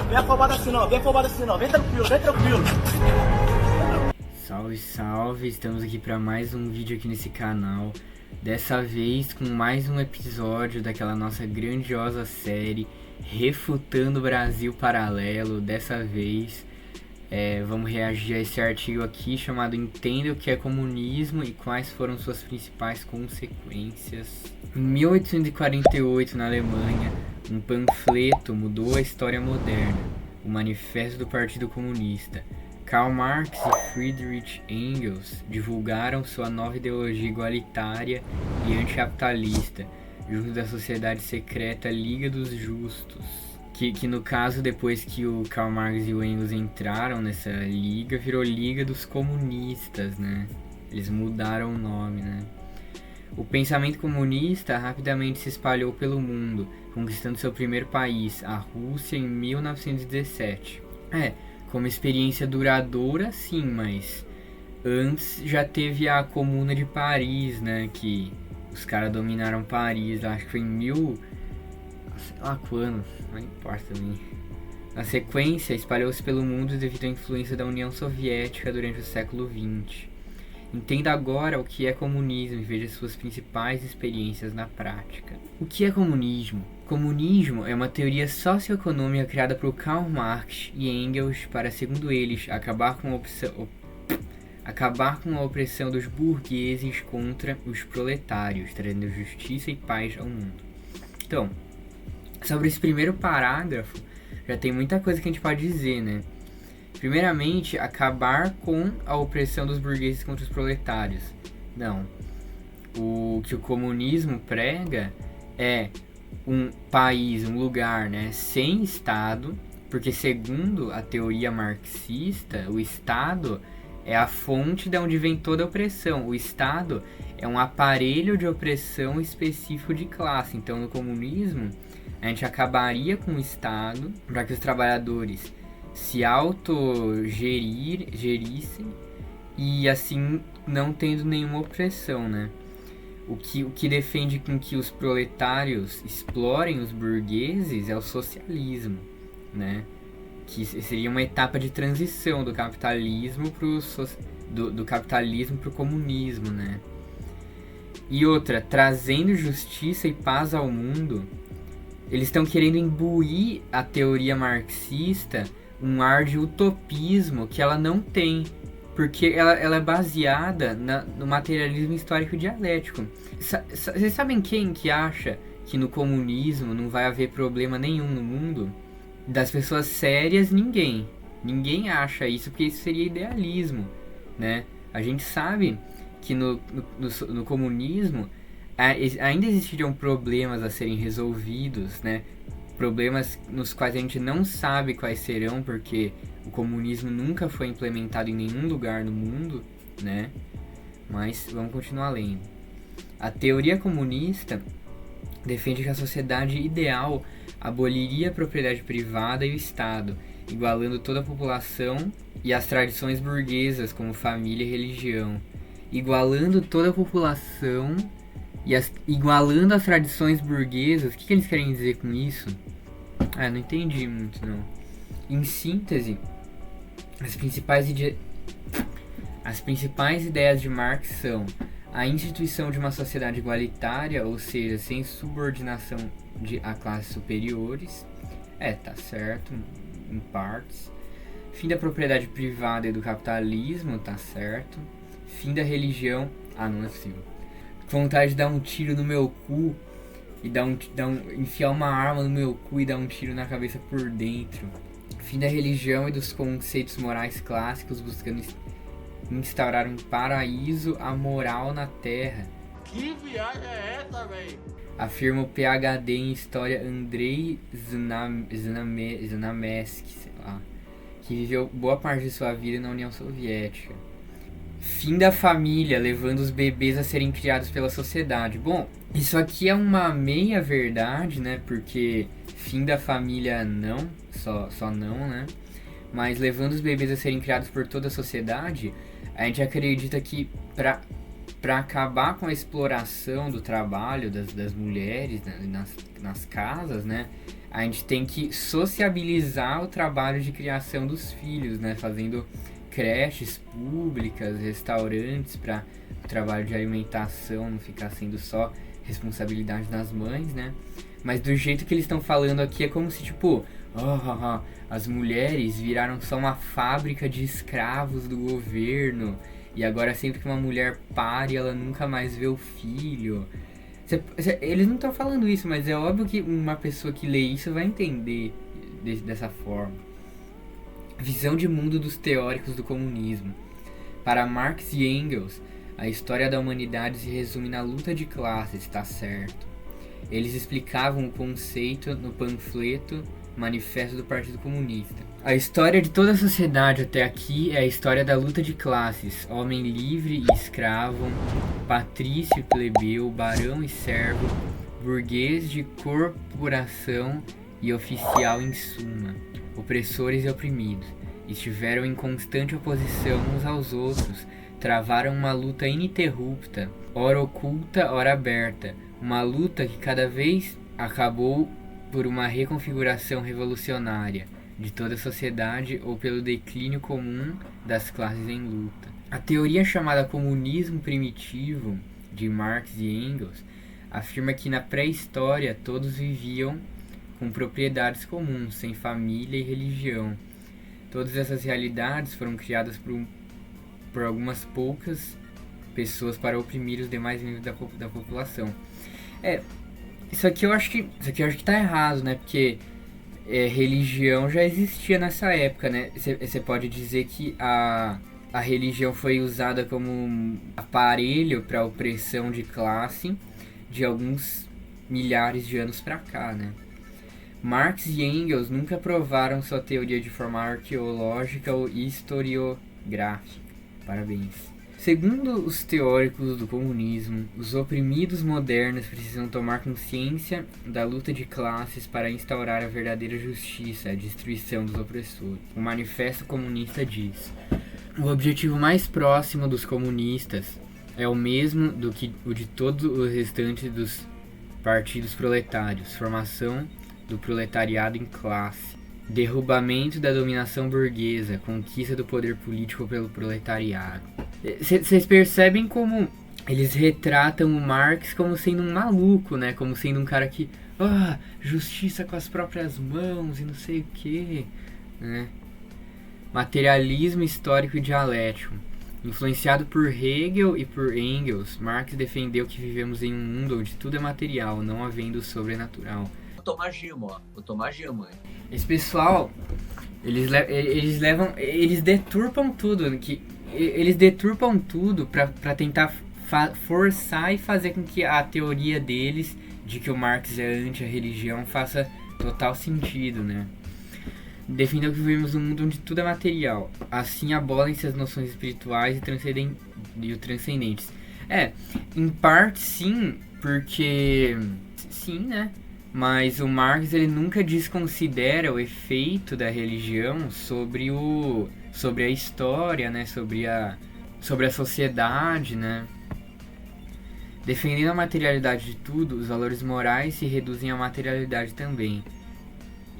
Vem afobado assim não, vem afobado assim não. Vem tranquilo, vem tranquilo. Salve, salve! Estamos aqui para mais um vídeo aqui nesse canal. Dessa vez com mais um episódio daquela nossa grandiosa série Refutando o Brasil Paralelo. Dessa vez vamos reagir a esse artigo aqui chamado Entenda o que é comunismo e quais foram suas principais consequências. Em 1848, na Alemanha, um panfleto mudou a história moderna, o Manifesto do Partido Comunista. Karl Marx e Friedrich Engels divulgaram sua nova ideologia igualitária e anticapitalista, junto da sociedade secreta Liga dos Justos, que no caso, depois que o Karl Marx e o Engels entraram nessa liga, virou Liga dos Comunistas, né? Eles mudaram o nome, né? O pensamento comunista rapidamente se espalhou pelo mundo, conquistando seu primeiro país, a Rússia, em 1917. Como experiência duradoura, sim, mas antes já teve a Comuna de Paris, né, que os caras dominaram Paris, acho que foi em sei lá quando, não importa também. Na sequência, espalhou-se pelo mundo devido à influência da União Soviética durante o século XX. Entenda agora o que é comunismo e veja suas principais experiências na prática. O que é comunismo? Comunismo é uma teoria socioeconômica criada por Karl Marx e Engels para, segundo eles, acabar com a opressão dos burgueses contra os proletários, trazendo justiça e paz ao mundo. Então, sobre esse primeiro parágrafo, já tem muita coisa que a gente pode dizer, né? Primeiramente, acabar com a opressão dos burgueses contra os proletários. Não. O que o comunismo prega é um país, um lugar, né, sem Estado, porque segundo a teoria marxista, o Estado é a fonte de onde vem toda a opressão. O Estado é um aparelho de opressão específico de classe. Então, no comunismo, a gente acabaria com o Estado para que os trabalhadores se autogerissem e assim não tendo nenhuma opressão, né? O que defende com que os proletários explorem os burgueses é o socialismo, né? Que seria uma etapa de transição do capitalismo do capitalismo para o comunismo, né? E outra, trazendo justiça e paz ao mundo, eles estão querendo imbuir a teoria marxista um ar de utopismo que ela não tem, porque ela é baseada no materialismo histórico dialético. Vocês sabem quem que acha que no comunismo não vai haver problema nenhum no mundo? Das pessoas sérias, ninguém. Ninguém acha isso, porque isso seria idealismo, né? A gente sabe que no comunismo ainda existiriam problemas a serem resolvidos, né? Problemas nos quais a gente não sabe quais serão, porque o comunismo nunca foi implementado em nenhum lugar no mundo, né? Mas vamos continuar lendo. A teoria comunista defende que a sociedade ideal aboliria a propriedade privada e o Estado, igualando toda a população e as tradições burguesas como família e religião. Igualando toda a população e igualando as tradições burguesas. O que eles querem dizer com isso? Não entendi muito, não. Em síntese, as principais ideias de Marx são a instituição de uma sociedade igualitária, ou seja, sem subordinação a classes superiores. Tá certo, em partes. Fim da propriedade privada e do capitalismo, tá certo. Fim da religião. Não é possível. Vontade de dar um tiro no meu cu e enfiar uma arma no meu cu e dar um tiro na cabeça por dentro. Fim da religião e dos conceitos morais clássicos, buscando instaurar um paraíso amoral na Terra. Que viagem é essa, velho? Afirma o PhD em História Andrei Znamensky, sei lá, que viveu boa parte de sua vida na União Soviética. Fim da família, levando os bebês a serem criados pela sociedade. Bom, isso aqui é uma meia verdade, né? Porque fim da família não, só não, né? Mas levando os bebês a serem criados por toda a sociedade, a gente acredita que para acabar com a exploração do trabalho das mulheres, né, nas casas, né, a gente tem que sociabilizar o trabalho de criação dos filhos, né, fazendo creches públicas, restaurantes para o trabalho de alimentação não ficar sendo só responsabilidade das mães, né? Mas do jeito que eles estão falando aqui é como se tipo, as mulheres viraram só uma fábrica de escravos do governo e agora sempre que uma mulher pare ela nunca mais vê o filho. Eles não estão falando isso, mas é óbvio que uma pessoa que lê isso vai entender dessa forma. Visão de mundo dos teóricos do comunismo. Para Marx e Engels, a história da humanidade se resume na luta de classes, está certo. Eles explicavam o conceito no panfleto Manifesto do Partido Comunista. A história de toda a sociedade até aqui é a história da luta de classes, homem livre e escravo, patrício e plebeu, barão e servo, burguês de corporação e oficial em suma, opressores e oprimidos. Estiveram em constante oposição uns aos outros, travaram uma luta ininterrupta, ora oculta, ora aberta, uma luta que cada vez acabou por uma reconfiguração revolucionária de toda a sociedade ou pelo declínio comum das classes em luta. A teoria chamada comunismo primitivo, de Marx e Engels, afirma que na pré-história todos viviam com propriedades comuns, sem família e religião. Todas essas realidades foram criadas por algumas poucas pessoas para oprimir os demais membros da população. Isso aqui eu acho que tá errado, né? Porque religião já existia nessa época, né? Você pode dizer que a religião foi usada como aparelho para opressão de classe de alguns milhares de anos para cá, né? Marx e Engels nunca provaram sua teoria de forma arqueológica ou historiográfica. Parabéns. Segundo os teóricos do comunismo, os oprimidos modernos precisam tomar consciência da luta de classes para instaurar a verdadeira justiça, a destruição dos opressores. O Manifesto Comunista diz: o objetivo mais próximo dos comunistas é o mesmo do que o de todos os restantes dos partidos proletários, formação do proletariado em classe, derrubamento da dominação burguesa, conquista do poder político pelo proletariado. Vocês percebem como eles retratam o Marx como sendo um maluco, né? Como sendo um cara que, justiça com as próprias mãos e não sei o que, né? Materialismo histórico e dialético. Influenciado por Hegel e por Engels, Marx defendeu que vivemos em um mundo onde tudo é material, não havendo sobrenatural. Vou tomar Gilma. Esse pessoal, eles deturpam tudo, eles deturpam tudo pra tentar forçar e fazer com que a teoria deles de que o Marx é anti-religião faça total sentido, né? Defendeu que vivemos num mundo onde tudo é material, assim abolem-se as noções espirituais e transcendentes. Em parte sim, porque sim, né? Mas o Marx ele nunca desconsidera o efeito da religião sobre a história, né? Sobre a sociedade, né? Defendendo a materialidade de tudo, os valores morais se reduzem à materialidade também,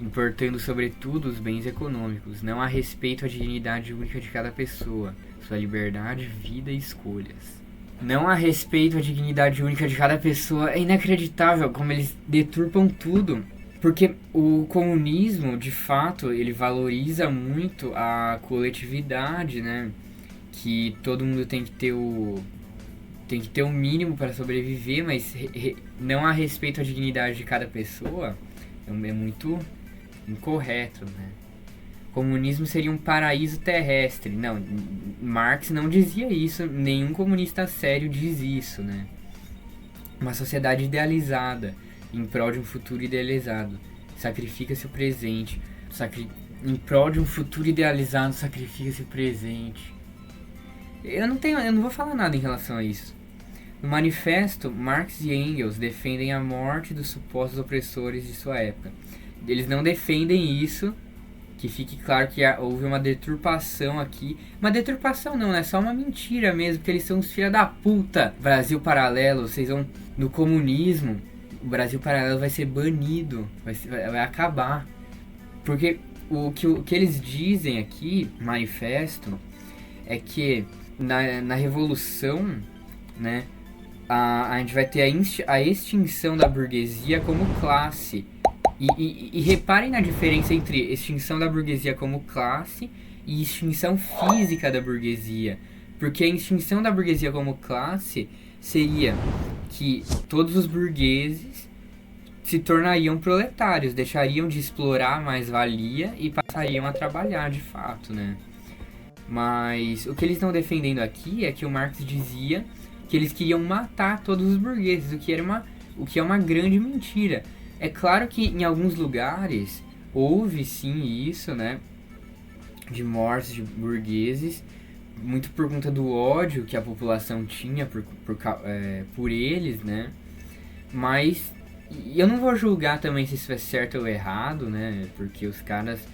importando sobretudo os bens econômicos. Não há respeito à dignidade única de cada pessoa, sua liberdade, vida e escolhas. Não há respeito à dignidade única de cada pessoa. É inacreditável como eles deturpam tudo. Porque o comunismo, de fato, ele valoriza muito a coletividade, né? Que todo mundo tem que ter o mínimo para sobreviver, mas não há respeito à dignidade de cada pessoa. É muito incorreto, né? Comunismo seria um paraíso terrestre. Não, Marx não dizia isso, nenhum comunista sério diz isso, né? Uma sociedade idealizada, em prol de um futuro idealizado. Sacrifica-se o presente. Em prol de um futuro idealizado, sacrifica-se o presente. Eu não vou falar nada em relação a isso. No manifesto, Marx e Engels defendem a morte dos supostos opressores de sua época. Eles não defendem isso Que fique claro que houve uma deturpação aqui. Uma deturpação não, né? Só uma mentira mesmo, porque eles são os filha da puta. Brasil paralelo, vocês vão... No comunismo, o Brasil paralelo vai ser banido. Vai acabar. Porque o que eles dizem aqui, manifesto, é que na revolução, né? A gente vai ter a extinção da burguesia como classe. E reparem na diferença entre extinção da burguesia como classe e extinção física da burguesia. Porque a extinção da burguesia como classe seria que todos os burgueses se tornariam proletários, deixariam de explorar a mais-valia e passariam a trabalhar de fato, né? Mas o que eles estão defendendo aqui é que o Marx dizia que eles queriam matar todos os burgueses, o que é uma grande mentira. É claro que em alguns lugares houve sim isso, né, de mortes de burgueses, muito por conta do ódio que a população tinha por eles, né, mas eu não vou julgar também se isso é certo ou errado, né, porque os caras...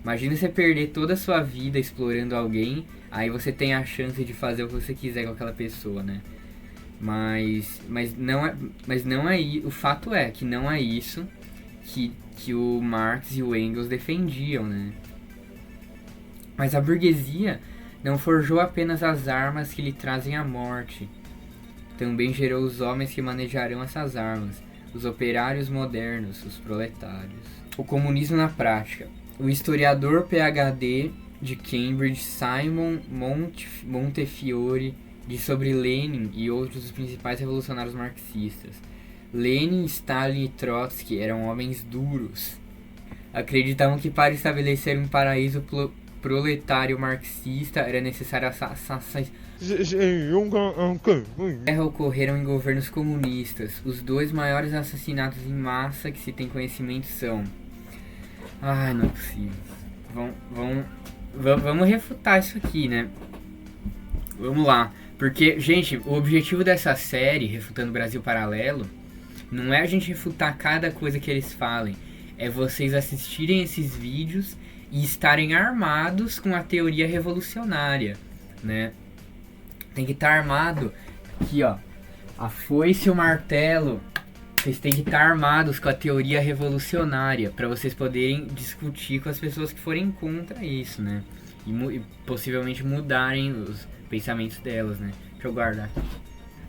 Imagina você perder toda a sua vida explorando alguém, aí você tem a chance de fazer o que você quiser com aquela pessoa, né. Mas não é o fato é que não é isso que o Marx e o Engels defendiam, né? Mas a burguesia não forjou apenas as armas que lhe trazem a morte, também gerou os homens que manejarão essas armas, os operários modernos, os proletários. O comunismo na prática. O historiador PhD de Cambridge, Simon Montefiore, diz sobre Lenin e outros dos principais revolucionários marxistas. Lenin, Stalin e Trotsky eram homens duros. Acreditavam que para estabelecer um paraíso proletário marxista era necessário assassinatos. Guerra ocorreram em governos comunistas. Os dois maiores assassinatos em massa que se tem conhecimento são... Ai, não é possível. Vamos refutar isso aqui, né? Vamos lá. Porque, gente, o objetivo dessa série, Refutando o Brasil Paralelo, não é a gente refutar cada coisa que eles falem. É vocês assistirem esses vídeos e estarem armados com a teoria revolucionária, né? Tem que estar armado. Aqui, ó. A foice e o martelo. Vocês têm que estar armados com a teoria revolucionária para vocês poderem discutir com as pessoas que forem contra isso, né? E possivelmente mudarem os pensamentos delas, né? Deixa eu guardar.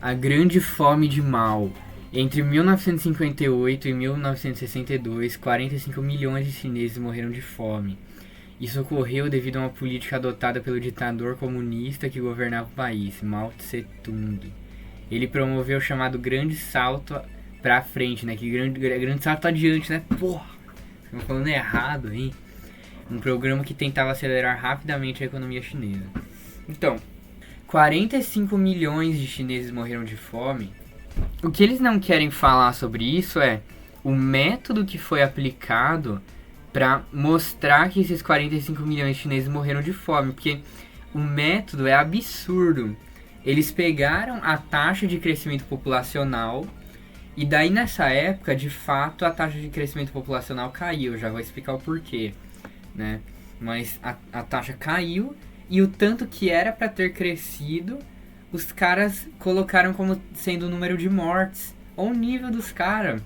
A Grande Fome de Mao. Entre 1958 e 1962, 45 milhões de chineses morreram de fome. Isso ocorreu devido a uma política adotada pelo ditador comunista que governava o país, Mao Tse-tung. Ele promoveu o chamado Grande Salto pra frente, né? Que grande salto adiante, né? Porra! Estamos falando errado, hein? Um programa que tentava acelerar rapidamente a economia chinesa. Então, 45 milhões de chineses morreram de fome. O que eles não querem falar sobre isso é o método que foi aplicado para mostrar que esses 45 milhões de chineses morreram de fome, porque o método é absurdo. Eles pegaram a taxa de crescimento populacional e daí nessa época, de fato, a taxa de crescimento populacional caiu. Eu já vou explicar o porquê, né? Mas a taxa caiu e o tanto que era para ter crescido, os caras colocaram como sendo o número de mortes. Olha o nível dos caras.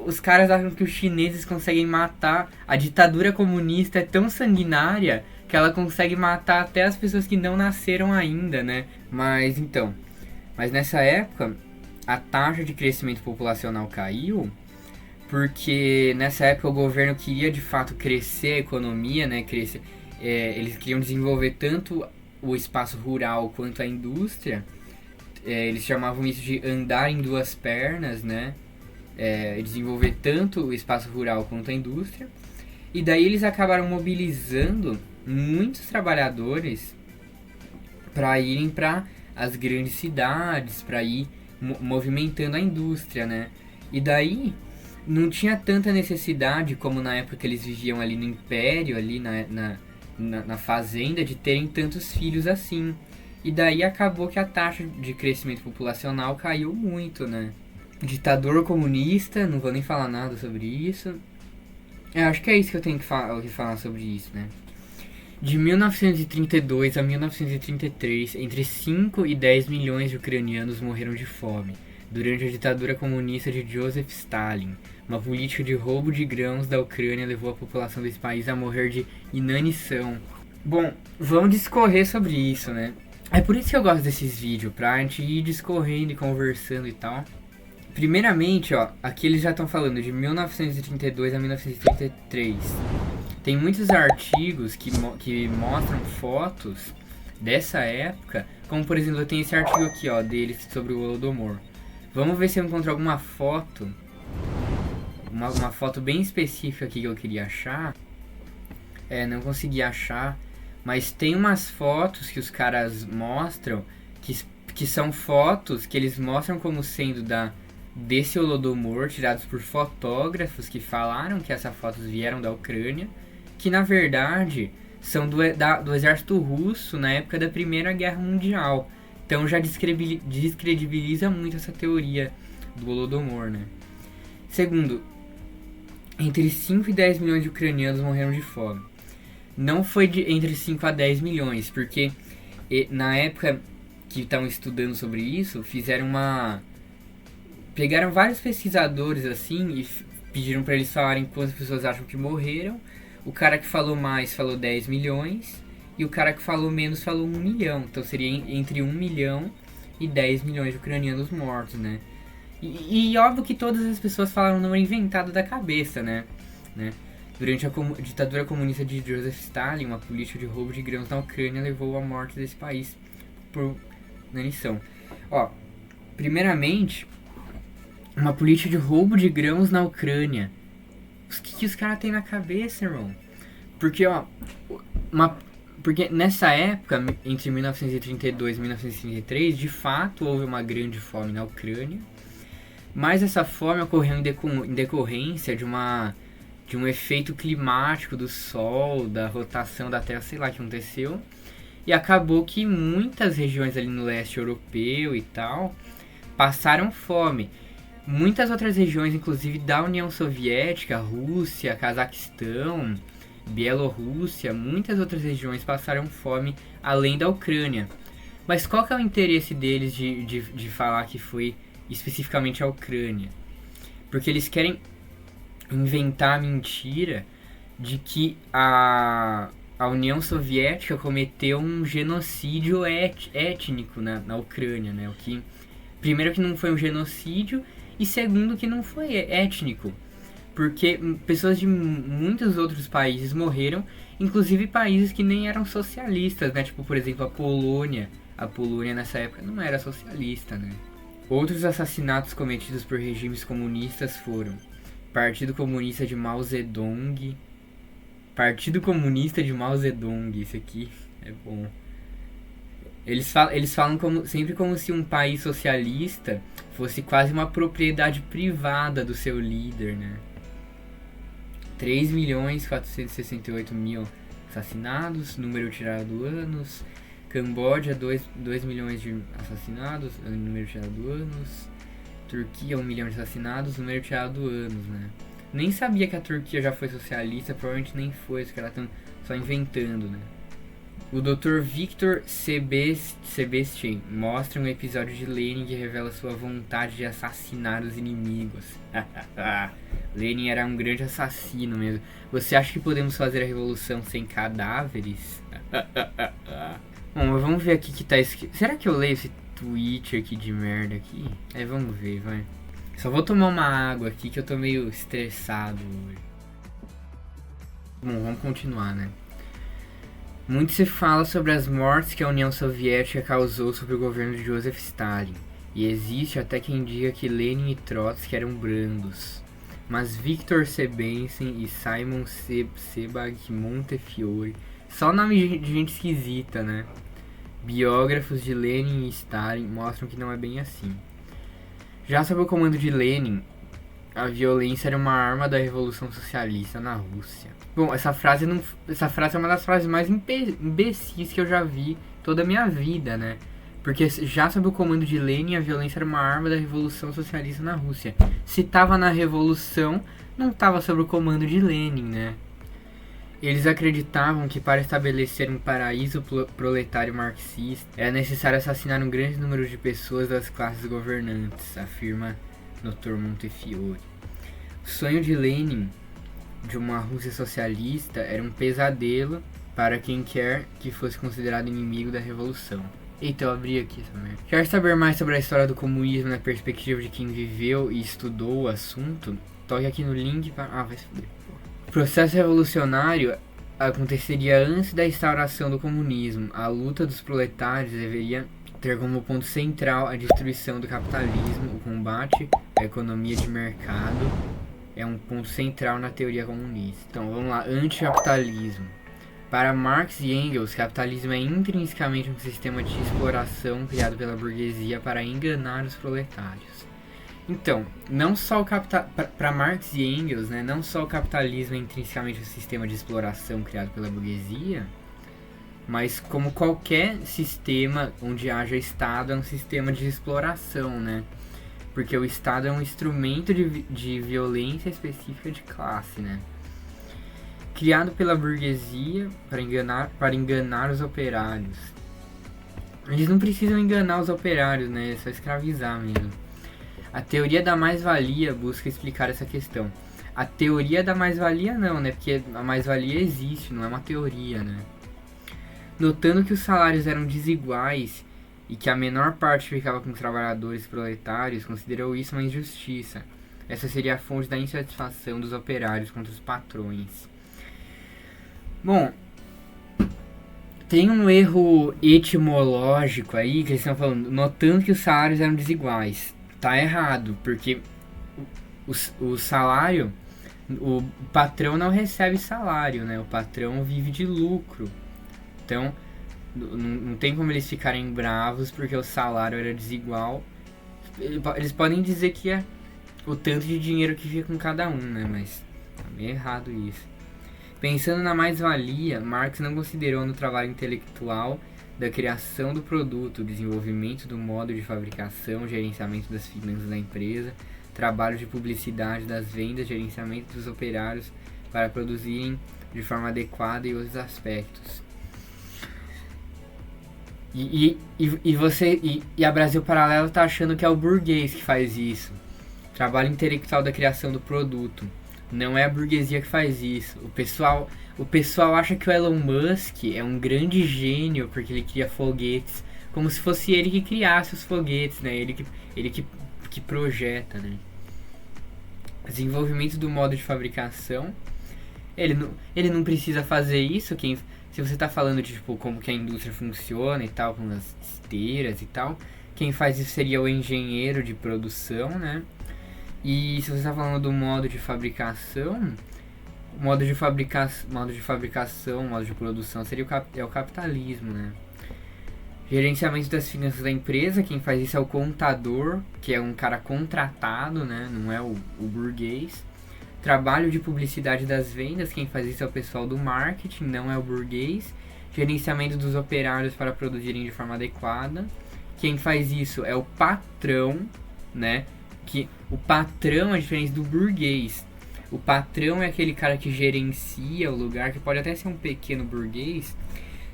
Os caras acham que os chineses conseguem matar. A ditadura comunista é tão sanguinária que ela consegue matar até as pessoas que não nasceram ainda, né? Mas nessa época, a taxa de crescimento populacional caiu porque nessa época o governo queria de fato crescer a economia, né? Eles queriam desenvolver tanto o espaço rural quanto a indústria. Eles chamavam isso de andar em duas pernas, né? Desenvolver tanto o espaço rural quanto a indústria. E daí eles acabaram mobilizando muitos trabalhadores para irem para as grandes cidades, para ir movimentando a indústria, né? E daí não tinha tanta necessidade como na época que eles viviam ali no Império, ali na fazenda, de terem tantos filhos assim. E daí acabou que a taxa de crescimento populacional caiu muito, né? Ditador comunista, não vou nem falar nada sobre isso. Acho que é isso que eu tenho que falar sobre isso, né? De 1932 a 1933, entre 5 e 10 milhões de ucranianos morreram de fome durante a ditadura comunista de Joseph Stalin. Uma política de roubo de grãos da Ucrânia levou a população desse país a morrer de inanição. Bom, vamos discorrer sobre isso, né? É por isso que eu gosto desses vídeos, pra gente ir discorrendo e conversando e tal. Primeiramente, ó, aqui eles já estão falando de 1932 a 1933. Tem muitos artigos que mostram fotos dessa época, como por exemplo, eu tenho esse artigo aqui, ó, deles sobre o Holodomor. Vamos ver se eu encontro alguma foto, uma foto bem específica aqui que eu queria achar. Não consegui achar, mas tem umas fotos que os caras mostram, que são fotos que eles mostram como sendo desse Holodomor, tirados por fotógrafos que falaram que essas fotos vieram da Ucrânia, que na verdade são do exército russo na época da Primeira Guerra Mundial. Então já descredibiliza muito essa teoria do Holodomor, né? Segundo, entre 5 e 10 milhões de ucranianos morreram de fome. Não foi entre 5 a 10 milhões, porque na época que estavam estudando sobre isso, pegaram vários pesquisadores assim e pediram para eles falarem quantas pessoas acham que morreram. O cara que falou mais falou 10 milhões e o cara que falou menos falou 1 milhão. Então seria entre 1 milhão e 10 milhões de ucranianos mortos, né? E óbvio que todas as pessoas falaram um número inventado da cabeça, né? Durante a ditadura comunista de Joseph Stalin, uma política de roubo de grãos na Ucrânia levou à morte desse país por inanição. Ó, primeiramente, uma política de roubo de grãos na Ucrânia. O que os caras têm na cabeça, irmão? Porque, ó, porque nessa época, entre 1932 e 1933, de fato houve uma grande fome na Ucrânia. Mas essa fome ocorreu em decorrência de um efeito climático do Sol, da rotação da Terra, sei lá o que aconteceu. E acabou que muitas regiões ali no leste europeu e tal passaram fome. Muitas outras regiões, inclusive da União Soviética, Rússia, Cazaquistão, Bielorrússia, muitas outras regiões passaram fome além da Ucrânia. Mas qual que é o interesse deles de falar que foi especificamente a Ucrânia? Porque eles querem inventar a mentira de que a União Soviética cometeu um genocídio étnico na Ucrânia, né? O que, primeiro, que não foi um genocídio, e segundo, que não foi étnico, porque pessoas de muitos outros países morreram, inclusive países que nem eram socialistas, né? Tipo, por exemplo, a Polônia. A Polônia nessa época não era socialista, né? Outros assassinatos cometidos por regimes comunistas foram Partido Comunista de Mao Zedong. Partido Comunista de Mao Zedong, isso aqui é bom. Eles falam sempre como se um país socialista fosse quase uma propriedade privada do seu líder, né? 3.468.000 assassinados, número tirado anos. Camboja, 2 milhões de assassinados, número tirado anos. Turquia, 1 milhão de assassinados, número tirado anos, né? Nem sabia que a Turquia já foi socialista, provavelmente nem foi, os caras estão só inventando, né? O Dr. Viktor Sebestyén mostra um episódio de Lenin que revela sua vontade de assassinar os inimigos. Lenin era um grande assassino mesmo. Você acha que podemos fazer a revolução sem cadáveres? Bom, mas vamos ver aqui que tá escrito. Será que eu leio esse tweet aqui de merda aqui? Vamos ver, vai. Só vou tomar uma água aqui que eu tô meio estressado hoje. Bom, vamos continuar, né? Muito se fala sobre as mortes que a União Soviética causou sobre o governo de Joseph Stalin, e existe até quem diga que Lenin e Trotsky eram brandos. Mas Viktor Sebestyén e Simon Sebag Montefiore, só nome de gente esquisita, né? Biógrafos de Lenin e Stalin mostram que não é bem assim. Já sob o comando de Lenin, a violência era uma arma da Revolução Socialista na Rússia. Bom, essa frase é uma das frases mais imbecis que eu já vi toda a minha vida, né? Porque já sob o comando de Lenin, a violência era uma arma da Revolução Socialista na Rússia. Se tava na Revolução, não estava sob o comando de Lenin, né? Eles acreditavam que para estabelecer um paraíso proletário marxista era necessário assassinar um grande número de pessoas das classes governantes, afirma Dr. Montefiore. O sonho de Lenin de uma Rússia socialista era um pesadelo para quem quer que fosse considerado inimigo da revolução. Eita, eu abri aqui essa merda. Quer saber mais sobre a história do comunismo na perspectiva de quem viveu e estudou o assunto? Toque aqui no link para... Ah, vai se fuder. O processo revolucionário aconteceria antes da instauração do comunismo. A luta dos proletários deveria ter como ponto central a destruição do capitalismo, o combate à economia de mercado. É um ponto central na teoria comunista. Então vamos lá, anticapitalismo. Para Marx e Engels, capitalismo é intrinsecamente um sistema de exploração criado pela burguesia para enganar os proletários. Então, não só o para Marx e Engels, né, não só o capitalismo é intrinsecamente um sistema de exploração criado pela burguesia, mas como qualquer sistema onde haja Estado é um sistema de exploração, né? Porque o Estado é um instrumento de violência específica de classe, né? Criado pela burguesia para enganar os operários. Eles não precisam enganar os operários, né? É só escravizar mesmo. A teoria da mais-valia busca explicar essa questão. A teoria da mais-valia não, né? Porque a mais-valia existe, não é uma teoria, né? Notando que os salários eram desiguais e que a menor parte ficava com os trabalhadores proletários, considerou isso uma injustiça. Essa seria a fonte da insatisfação dos operários contra os patrões. Bom, tem um erro etimológico aí que eles estão falando, notando que os salários eram desiguais. Tá errado, porque o salário, o patrão não recebe salário, né? O patrão vive de lucro. Então, não tem como eles ficarem bravos porque o salário era desigual. Eles podem dizer que é o tanto de dinheiro que fica com cada um, né? Mas tá meio errado isso. Pensando na mais-valia, Marx não considerou no trabalho intelectual da criação do produto, desenvolvimento do modo de fabricação, gerenciamento das finanças da empresa, trabalho de publicidade das vendas, gerenciamento dos operários para produzirem de forma adequada e outros aspectos. E a Brasil Paralelo tá achando que é o burguês que faz isso. Trabalho intelectual da criação do produto. Não é a burguesia que faz isso. O pessoal acha que o Elon Musk é um grande gênio porque ele cria foguetes, como se fosse ele que criasse os foguetes, né? Ele que projeta, né? Desenvolvimento do modo de fabricação. Ele não precisa fazer isso. Se você está falando de tipo, como que a indústria funciona e tal, com as esteiras e tal, quem faz isso seria o engenheiro de produção, né? E se você está falando do modo de fabricação, modo de produção seria o capitalismo, né? Gerenciamento das finanças da empresa, quem faz isso é o contador, que é um cara contratado, né? Não é o burguês. Trabalho de publicidade das vendas, quem faz isso é o pessoal do marketing, não é o burguês. Gerenciamento dos operários para produzirem de forma adequada. Quem faz isso é o patrão, né? Que o patrão é diferente do burguês. O patrão é aquele cara que gerencia o lugar, que pode até ser um pequeno burguês,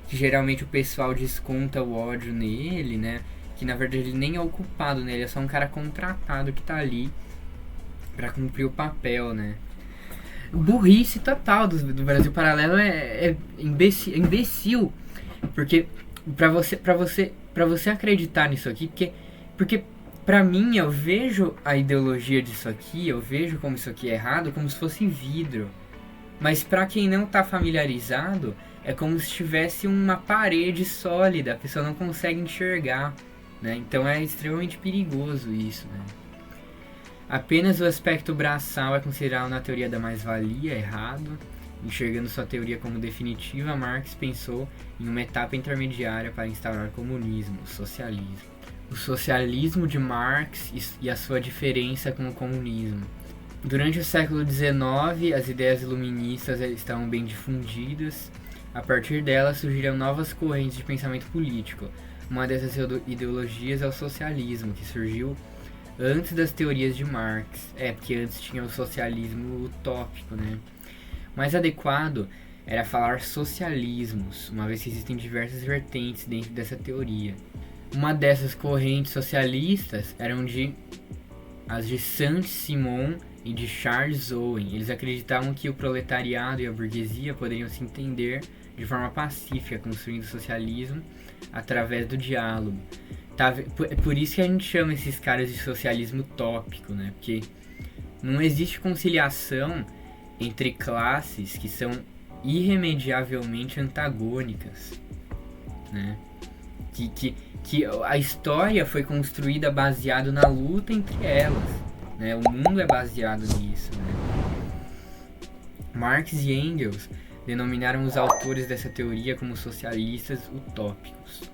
que geralmente o pessoal desconta o ódio nele, né? Que na verdade ele nem é o culpado, né? Ele é só um cara contratado que tá ali pra cumprir o papel, né? Burrice total do Brasil Paralelo é imbecil. Porque pra você acreditar nisso aqui, porque pra mim eu vejo a ideologia disso aqui, eu vejo como isso aqui é errado, como se fosse vidro. Mas pra quem não tá familiarizado, é como se tivesse uma parede sólida, a pessoa não consegue enxergar, né? Então é extremamente perigoso isso, né? Apenas o aspecto braçal é considerado na teoria da mais-valia errado. Enxergando sua teoria como definitiva, Marx pensou em uma etapa intermediária para instaurar o comunismo, o socialismo. O socialismo de Marx e a sua diferença com o comunismo. Durante o século XIX, as ideias iluministas estavam bem difundidas. A partir delas surgiram novas correntes de pensamento político. Uma dessas ideologias é o socialismo, que surgiu antes das teorias de Marx. Porque antes tinha o socialismo utópico, né? Mais adequado era falar socialismos, uma vez que existem diversas vertentes dentro dessa teoria. Uma dessas correntes socialistas eram as de Saint-Simon e de Charles Owen. Eles acreditavam que o proletariado e a burguesia poderiam se entender de forma pacífica, construindo o socialismo através do diálogo. É por isso que a gente chama esses caras de socialismo utópico, né? Porque não existe conciliação entre classes que são irremediavelmente antagônicas, né? Que a história foi construída baseado na luta entre elas, né? O mundo é baseado nisso, né? Marx e Engels denominaram os autores dessa teoria como socialistas utópicos.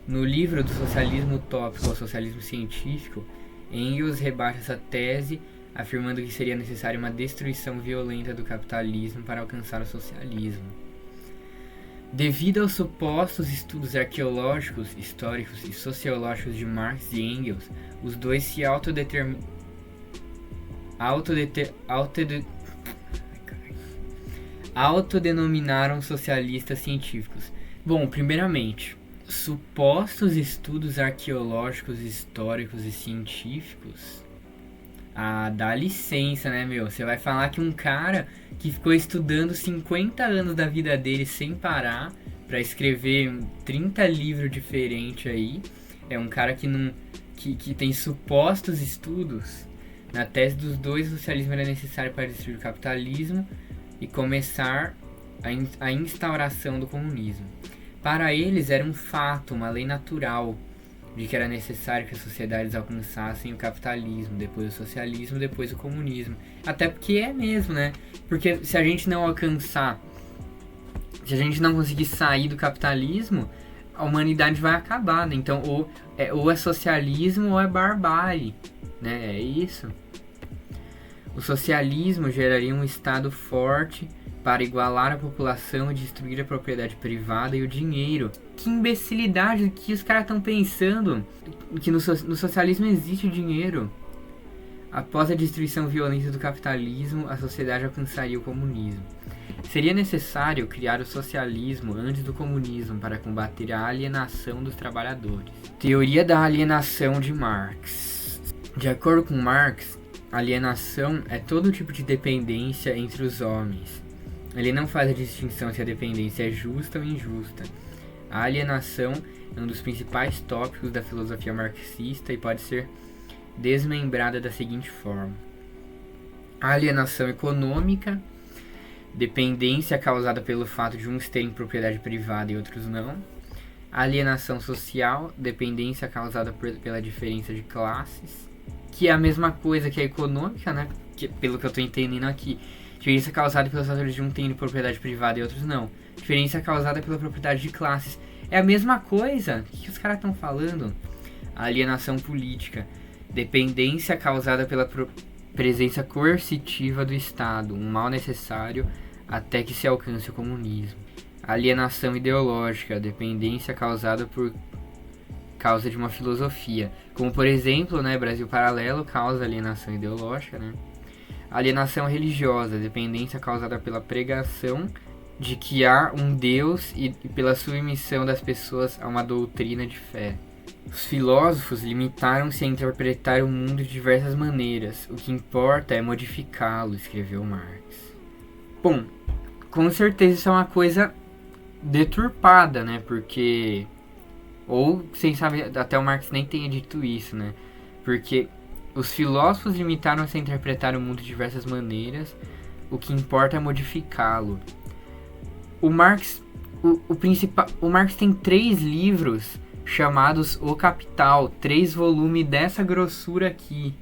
No livro do Socialismo Utópico ao Socialismo Científico, Engels rebate essa tese, afirmando que seria necessária uma destruição violenta do capitalismo para alcançar o socialismo. Devido aos supostos estudos arqueológicos, históricos e sociológicos de Marx e Engels, os dois se autodenominaram socialistas científicos. Bom, primeiramente, supostos estudos arqueológicos, históricos e científicos. Dá licença, né, meu? Você vai falar que um cara que ficou estudando 50 anos da vida dele sem parar pra escrever 30 livros diferentes aí, é um cara que tem supostos estudos. Na tese dos dois, o socialismo era necessário para destruir o capitalismo e começar a instauração do comunismo. Para eles era um fato, uma lei natural, de que era necessário que as sociedades alcançassem o capitalismo, depois o socialismo, depois o comunismo. Até porque é mesmo, né? Porque se a gente não alcançar, se a gente não conseguir sair do capitalismo, a humanidade vai acabar, né? Então ou é socialismo ou é barbárie, né? É isso. O socialismo geraria um Estado forte para igualar a população e destruir a propriedade privada e o dinheiro. Que imbecilidade que os caras estão pensando, que no socialismo existe dinheiro. Após a destruição violenta do capitalismo, a sociedade alcançaria o comunismo. Seria necessário criar o socialismo antes do comunismo para combater a alienação dos trabalhadores. Teoria da alienação de Marx. De acordo com Marx, alienação é todo tipo de dependência entre os homens. Ele não faz a distinção se a dependência é justa ou injusta. A alienação é um dos principais tópicos da filosofia marxista e pode ser desmembrada da seguinte forma: a alienação econômica, dependência causada pelo fato de uns terem propriedade privada e outros não. A alienação social, dependência causada pela diferença de classes, que é a mesma coisa que a econômica, né? Pelo que eu estou entendendo aqui. Diferença causada pelos fatores de um terem propriedade privada e outros não. Diferença causada pela propriedade de classes. É a mesma coisa. O que os caras estão falando? A alienação política. Dependência causada pela presença coercitiva do Estado. Um mal necessário até que se alcance o comunismo. A alienação ideológica. Dependência causada por causa de uma filosofia. Como, por exemplo, né, Brasil Paralelo causa alienação ideológica, né? Alienação religiosa, dependência causada pela pregação de que há um Deus e pela submissão das pessoas a uma doutrina de fé. Os filósofos limitaram-se a interpretar o mundo de diversas maneiras. O que importa é modificá-lo, escreveu Marx. Bom, com certeza isso é uma coisa deturpada, né? Porque... Ou, quem sabe, até o Marx nem tenha dito isso, né? Porque... os filósofos limitaram-se a interpretar o mundo de diversas maneiras, o que importa é modificá-lo. O Marx tem 3 livros chamados O Capital, 3 volumes dessa grossura aqui.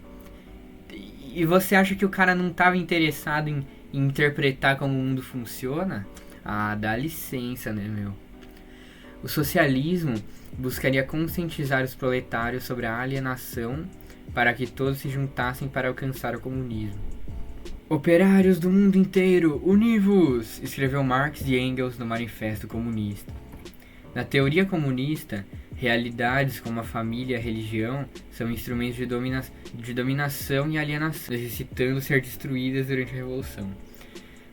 E você acha que o cara não estava interessado em interpretar como o mundo funciona? Dá licença, né, meu? O socialismo buscaria conscientizar os proletários sobre a alienação para que todos se juntassem para alcançar o comunismo. Operários do mundo inteiro, univos! Escreveu Marx e Engels no Manifesto Comunista. Na teoria comunista, realidades como a família e a religião são instrumentos de dominação e alienação, necessitando ser destruídas durante a Revolução.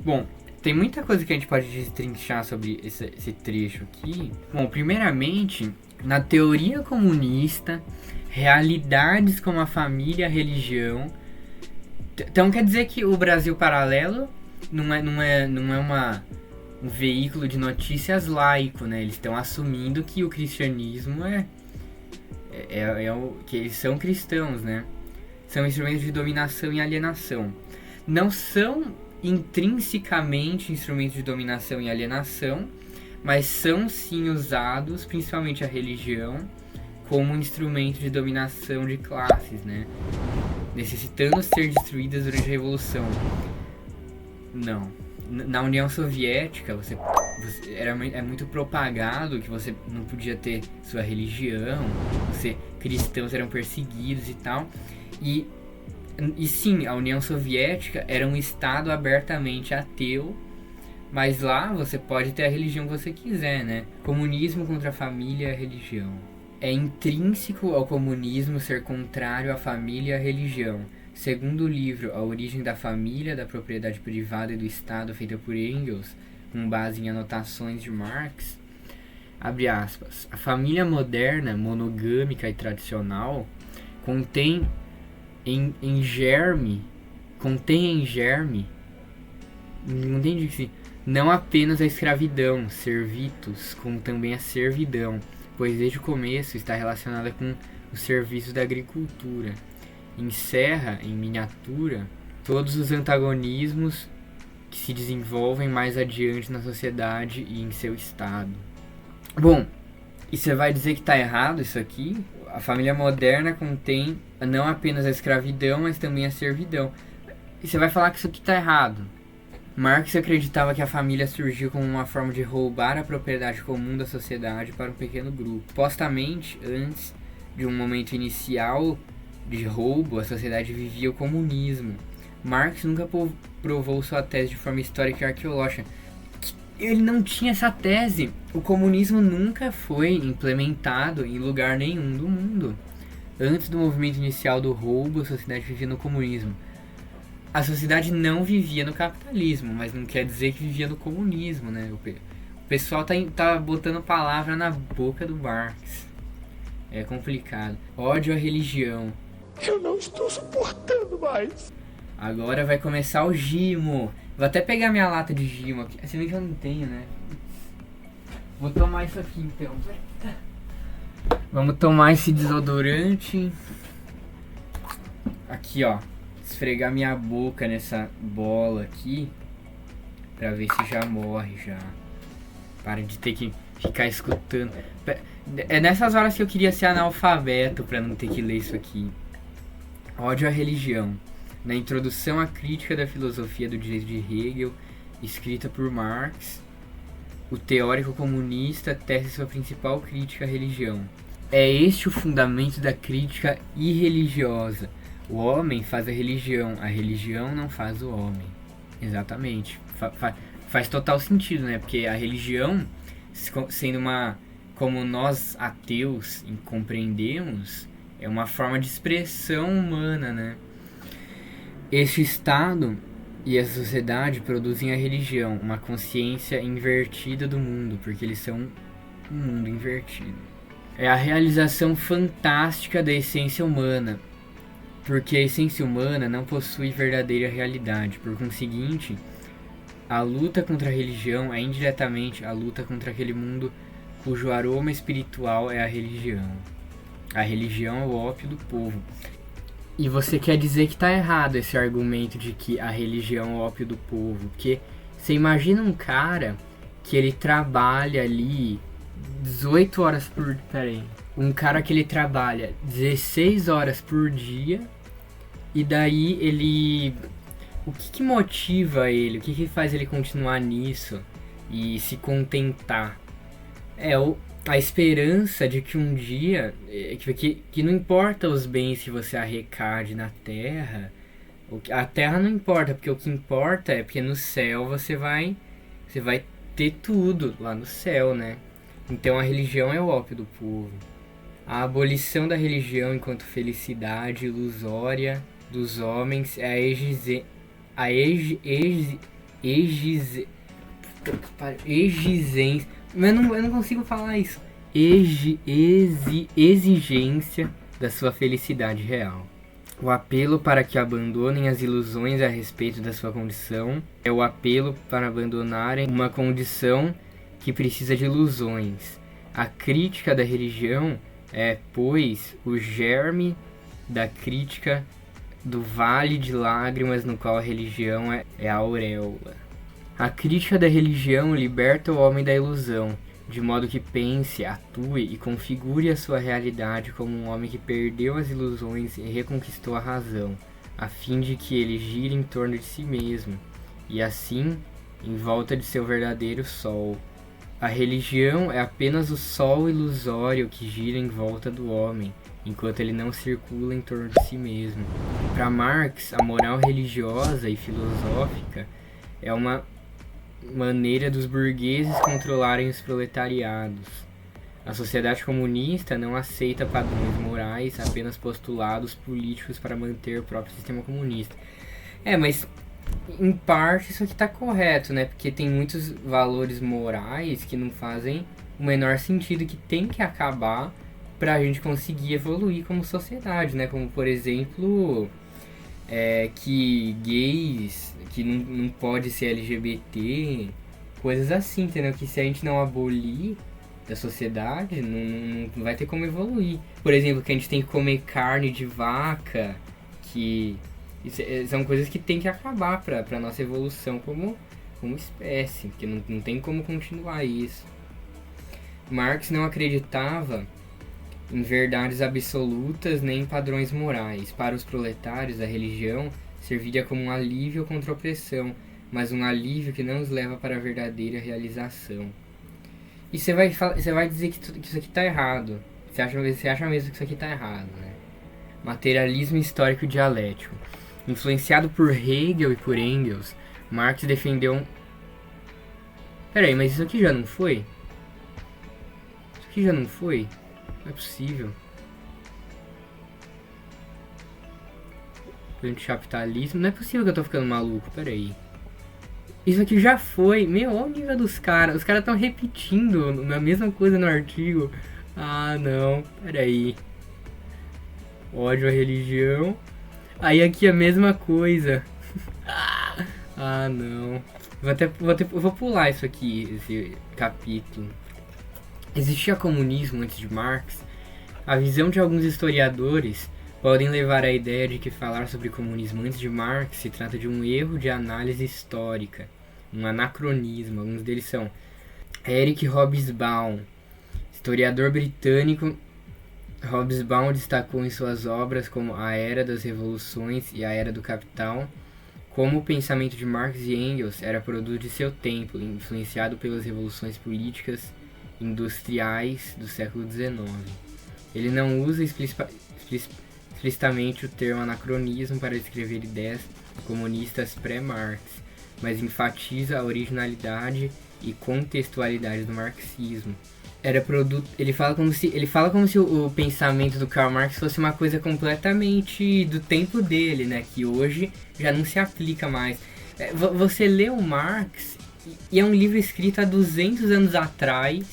Bom, tem muita coisa que a gente pode destrinchar sobre esse trecho aqui. Bom, primeiramente, na teoria comunista, realidades como a família e a religião. Então quer dizer que o Brasil Paralelo não é um veículo de notícias laico, né? Eles estão assumindo que o cristianismo que eles são cristãos, né? São instrumentos de dominação e alienação. Não são intrinsecamente instrumentos de dominação e alienação, mas são sim usados, principalmente a religião, como instrumento de dominação de classes, né? Necessitando ser destruídas durante a Revolução. Não. Na União Soviética, é muito propagado que você não podia ter sua religião, cristãos eram perseguidos e tal. E sim, a União Soviética era um estado abertamente ateu, mas lá você pode ter a religião que você quiser, né? Comunismo contra a família e a religião. É intrínseco ao comunismo ser contrário à família e à religião. Segundo o livro A Origem da Família, da Propriedade Privada e do Estado, feita por Engels, com base em anotações de Marx, abre aspas, a família moderna, monogâmica e tradicional, contém em germe, não entendi assim, não apenas a escravidão, servitus, como também a servidão, pois desde o começo está relacionada com os serviços da agricultura. Encerra, em miniatura, todos os antagonismos que se desenvolvem mais adiante na sociedade e em seu estado. Bom, e você vai dizer que está errado isso aqui? A família moderna contém não apenas a escravidão, mas também a servidão. E você vai falar que isso aqui está errado. Marx acreditava que a família surgiu como uma forma de roubar a propriedade comum da sociedade para um pequeno grupo. Supostamente, antes de um momento inicial de roubo, a sociedade vivia o comunismo. Marx nunca provou sua tese de forma histórica e arqueológica. Ele não tinha essa tese. O comunismo nunca foi implementado em lugar nenhum do mundo. Antes do movimento inicial do roubo, a sociedade vivia no comunismo. A sociedade não vivia no capitalismo, mas não quer dizer que vivia no comunismo, né? O pessoal tá botando palavra na boca do Marx. É complicado. Ódio à religião. Eu não estou suportando mais. Agora vai começar o Gimo. Vou até pegar minha lata de Gimo aqui. Se bem que eu não tenho, né? Vou tomar isso aqui então. Vamos tomar esse desodorante. Aqui, ó. Esfregar minha boca nessa bola aqui. Pra ver se já morre já. Para de ter que ficar escutando. É nessas horas que eu queria ser analfabeto pra não ter que ler isso aqui. Ódio à religião. Na introdução à crítica da filosofia do direito de Hegel, escrita por Marx, o teórico comunista tece sua principal crítica à religião. É este o fundamento da crítica irreligiosa. O homem faz a religião não faz o homem. Exatamente. Faz total sentido, né? Porque a religião, sendo como nós ateus compreendemos, é uma forma de expressão humana, né? Este Estado e a sociedade produzem a religião, uma consciência invertida do mundo, porque eles são um mundo invertido. É a realização fantástica da essência humana, porque a essência humana não possui verdadeira realidade. Por conseguinte, a luta contra a religião é indiretamente a luta contra aquele mundo cujo aroma espiritual é a religião. A religião é o ópio do povo. E você quer dizer que tá errado esse argumento de que a religião é o ópio do povo. Porque você imagina um cara que ele trabalha ali 18 horas por... Peraí. Um cara que ele trabalha 16 horas por dia. E daí ele... O que motiva ele? O que faz ele continuar nisso? E se contentar? A esperança de que um dia, que não importa os bens que você arrecade na terra, a terra não importa, porque o que importa é porque no céu você vai ter tudo lá no céu, né? Então a religião é o ópio do povo. A abolição da religião enquanto felicidade ilusória dos homens é exigência. Mas eu não consigo falar isso. Exigência da sua felicidade real. O apelo para que abandonem as ilusões a respeito da sua condição é o apelo para abandonarem uma condição que precisa de ilusões. A crítica da religião é, pois, o germe da crítica do vale de lágrimas no qual a religião é a auréola. A crítica da religião liberta o homem da ilusão, de modo que pense, atue e configure a sua realidade como um homem que perdeu as ilusões e reconquistou a razão, a fim de que ele gire em torno de si mesmo, e assim, em volta de seu verdadeiro sol. A religião é apenas o sol ilusório que gira em volta do homem, enquanto ele não circula em torno de si mesmo. Para Marx, a moral religiosa e filosófica é uma maneira dos burgueses controlarem os proletariados. A sociedade comunista não aceita padrões morais, apenas postulados políticos para manter o próprio sistema comunista. Mas em parte isso aqui está correto, né? Porque tem muitos valores morais que não fazem o menor sentido, que tem que acabar para a gente conseguir evoluir como sociedade, né? Como, por exemplo, que gays, que não pode ser LGBT, coisas assim, entendeu? Que se a gente não abolir da sociedade, não vai ter como evoluir. Por exemplo, que a gente tem que comer carne de vaca, que são coisas que tem que acabar para nossa evolução como espécie, porque não tem como continuar isso. Marx não acreditava em verdades absolutas nem em padrões morais. Para os proletários, a religião serviria como um alívio contra a opressão, mas um alívio que não os leva para a verdadeira realização. E você vai dizer que isso aqui está errado. Você acha mesmo que isso aqui está errado, né? Materialismo histórico dialético. Influenciado por Hegel e por Engels, Marx defendeu Peraí, mas isso aqui já não foi? Isso aqui já não foi? Não é possível. Anticapitalismo. Não é possível que eu tô ficando maluco, peraí. Isso aqui já foi. Meu, olha o nível dos caras. Os caras estão repetindo a mesma coisa no artigo. Ah, não. Peraí. Ódio à religião. Aí aqui a mesma coisa. Ah, não. Vou pular isso aqui, esse capítulo. Existia comunismo antes de Marx? A visão de alguns historiadores podem levar à ideia de que falar sobre comunismo antes de Marx se trata de um erro de análise histórica, um anacronismo. Alguns deles são Eric Hobsbawm, historiador britânico. Hobsbawm destacou em suas obras como A Era das Revoluções e A Era do Capital como o pensamento de Marx e Engels era produto de seu tempo, influenciado pelas revoluções políticas industriais do século XIX. Ele não usa explicitamente o termo anacronismo para descrever ideias comunistas pré-Marx, mas enfatiza a originalidade e contextualidade do marxismo. Ele fala como se o pensamento do Karl Marx fosse uma coisa completamente do tempo dele, né? Que hoje já não se aplica mais. Você lê o Marx e é um livro escrito há 200 anos atrás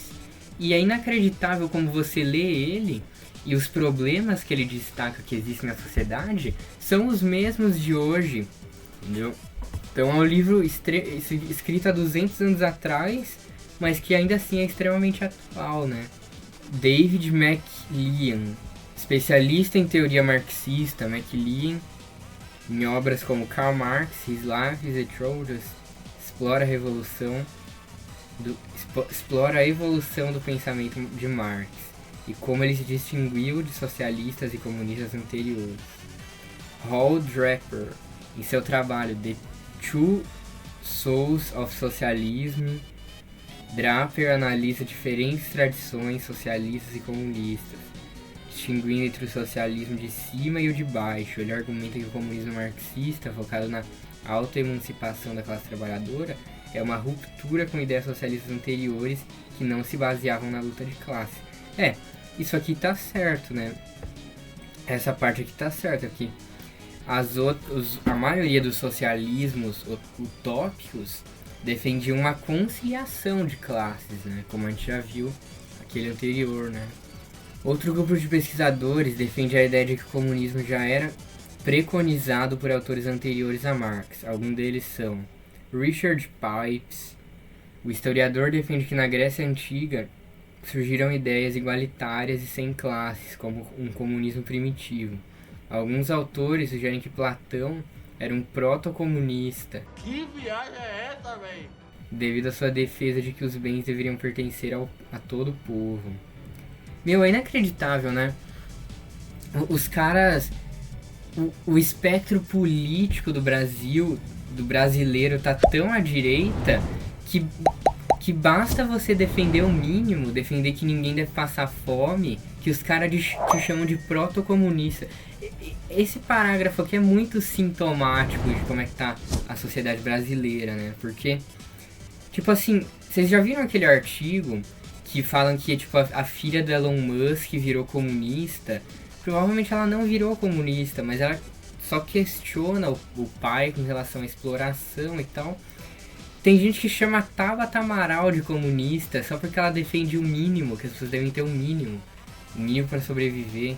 e é inacreditável como você lê ele e os problemas que ele destaca que existem na sociedade são os mesmos de hoje, entendeu? Então é um livro escrito há 200 anos atrás, mas que ainda assim é extremamente atual, né? David MacLean, especialista em teoria marxista, MacLean, em obras como Karl Marx, His Life as a Trojans, explora a evolução do pensamento de Marx e como ele se distinguiu de socialistas e comunistas anteriores. Hall Draper, em seu trabalho The Two Souls of Socialism, Draper analisa diferentes tradições socialistas e comunistas, distinguindo entre o socialismo de cima e o de baixo. Ele argumenta que o comunismo marxista, focado na autoemancipação da classe trabalhadora, É uma ruptura com ideias socialistas anteriores que não se baseavam na luta de classe. Isso aqui tá certo, né? Essa parte aqui tá certa aqui. A maioria dos socialismos utópicos defendiam uma conciliação de classes, né? Como a gente já viu aquele anterior, né? Outro grupo de pesquisadores defende a ideia de que o comunismo já era preconizado por autores anteriores a Marx. Alguns deles são Richard Pipes. O historiador defende que na Grécia Antiga surgiram ideias igualitárias e sem classes, como um comunismo primitivo. Alguns autores sugerem que Platão era um proto-comunista. Que viagem é essa, velho? Devido à sua defesa de que os bens deveriam pertencer a todo o povo. Meu, é inacreditável, né? Os caras... O espectro político do Brasil, do brasileiro, tá tão à direita que basta você defender o mínimo, defender que ninguém deve passar fome, que os caras te chamam de proto-comunista. Esse parágrafo aqui é muito sintomático de como é que tá a sociedade brasileira, né? Porque, tipo assim, vocês já viram aquele artigo que falam que tipo, a filha do Elon Musk virou comunista? Provavelmente ela não virou comunista, mas ela só questiona o pai com relação à exploração e tal. Tem gente que chama Tabata Amaral de comunista só porque ela defende o mínimo, que as pessoas devem ter o mínimo para sobreviver,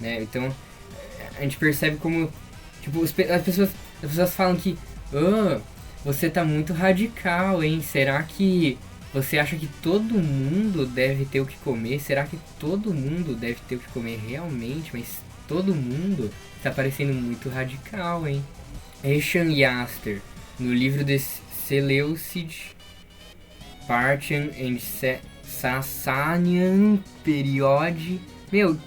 né? Então a gente percebe como tipo, as pessoas falam que você tá muito radical, hein? Será que você acha que todo mundo deve ter o que comer? Será que todo mundo deve ter o que comer realmente? Mas todo mundo tá parecendo muito radical, hein? Eshan Yaster, no livro de Seleucid, Parthian and Sasanian Period. Meu,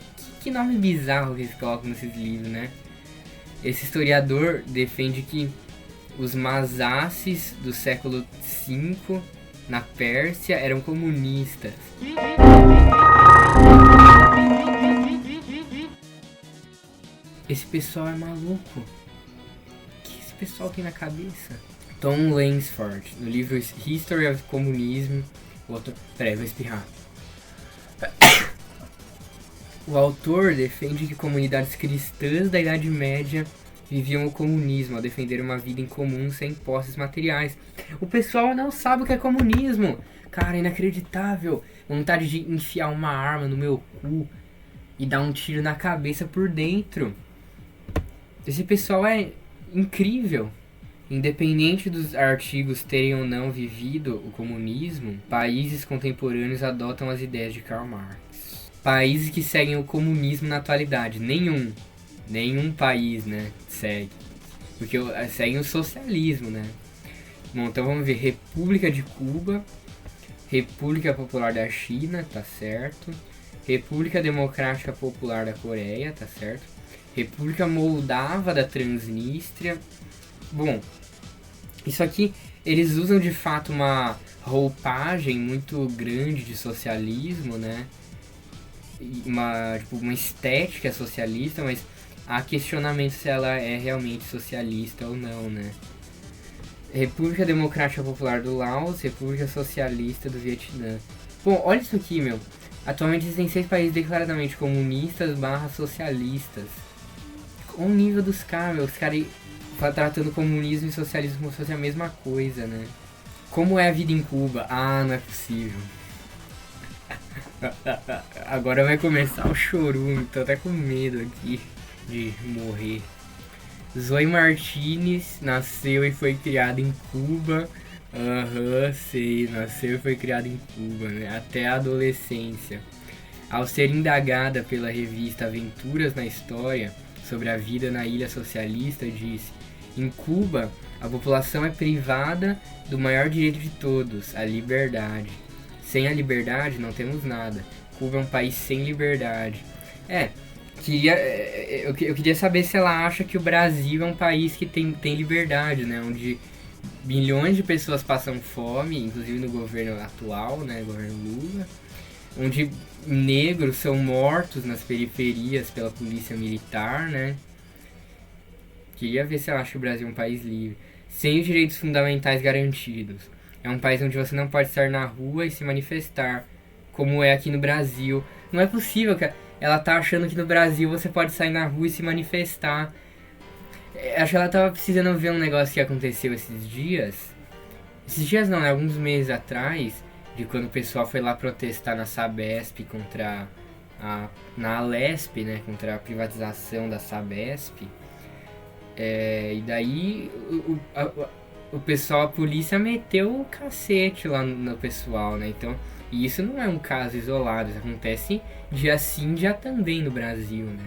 que nome bizarro que eles colocam nesses livros, né? Esse historiador defende que os Mazaces do século V na Pérsia eram comunistas. Esse pessoal é maluco. O que esse pessoal tem na cabeça? Tom Lansford, no livro History of Communism. Peraí, vou espirrar. O autor defende que comunidades cristãs da Idade Média viviam o comunismo, a defender uma vida em comum sem posses materiais. O pessoal não sabe o que é comunismo. Cara, inacreditável. Vontade de enfiar uma arma no meu cu e dar um tiro na cabeça por dentro. Esse pessoal é incrível. Independente dos artigos terem ou não vivido o comunismo, países contemporâneos adotam as ideias de Karl Marx. Países que seguem o comunismo na atualidade, nenhum país, né, segue. Porque seguem o socialismo, né. Bom, então vamos ver. República de Cuba, República Popular da China, tá certo. República Democrática Popular da Coreia, tá certo. República Moldava da Transnistria. Bom, isso aqui, eles usam de fato uma roupagem muito grande de socialismo, né? Uma estética socialista, mas há questionamento se ela é realmente socialista ou não, né? República Democrática Popular do Laos, República Socialista do Vietnã. Bom, olha isso aqui, meu. Atualmente existem 6 países declaradamente comunistas / socialistas. Olha o nível dos caras, meu. Os caras tratando comunismo e socialismo como se fosse a mesma coisa, né? Como é a vida em Cuba? Ah, não é possível. Agora vai começar o chorume, tô até com medo aqui de morrer. Zoe Martinez nasceu e foi criada em Cuba. Sei, nasceu e foi criada em Cuba, né? Até a adolescência. Ao ser indagada pela revista Aventuras na História sobre a vida na ilha socialista, disse: em Cuba, a população é privada do maior direito de todos, a liberdade. Sem a liberdade não temos nada. Cuba é um país sem liberdade. Eu queria saber se ela acha que o Brasil é um país que tem liberdade, né? Onde milhões de pessoas passam fome, inclusive no governo atual, né? Governo Lula. Onde negros são mortos nas periferias pela polícia militar, né? Queria ver se ela acha que o Brasil é um país livre. sem os direitos fundamentais garantidos. É um país onde você não pode estar na rua e se manifestar, como é aqui no Brasil. Não é possível que ela tá achando que no Brasil você pode sair na rua e se manifestar. Acho que ela tava precisando ver um negócio que aconteceu esses dias. Esses dias não, né? Alguns meses atrás, de quando o pessoal foi lá protestar na Sabesp na Alesp, né? Contra a privatização da Sabesp. E daí o pessoal, a polícia meteu o cacete lá no pessoal, né? Então, e isso não é um caso isolado, isso acontece dia sim, dia também no Brasil, né?